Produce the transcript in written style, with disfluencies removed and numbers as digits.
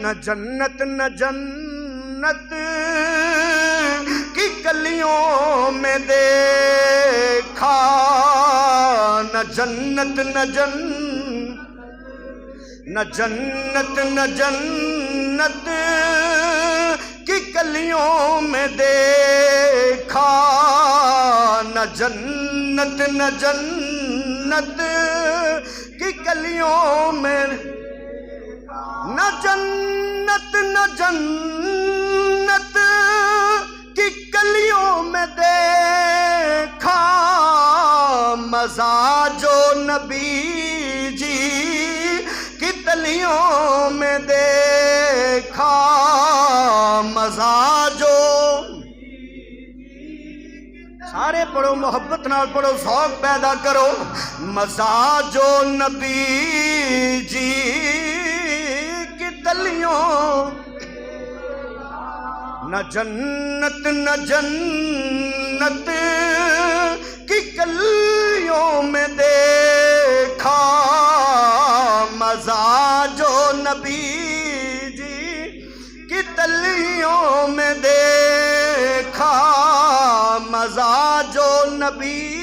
نہ جنت نہ جنت کی گلیوں میں دیکھا، نہ جنت نہ جنت نہ جنت کی گلیوں میں دیکھا، نہ جنت نہ جنت کی گلیوں میں، نہ جنت نہ جنت کی گلیوں میں دیکھا، مزہ جو نبی جی کی تلیوں میں دیکھا، مزہ جو، سارے پڑھو محبت نال پڑھو، ذوق پیدا کرو، مزہ جو نبی جی تلیوں، نہ جنت نہ جنت کی گلیوں میں دیکھا، مزہ جو نبی جی کی تلیوں میں دیکھا، مزہ جو نبی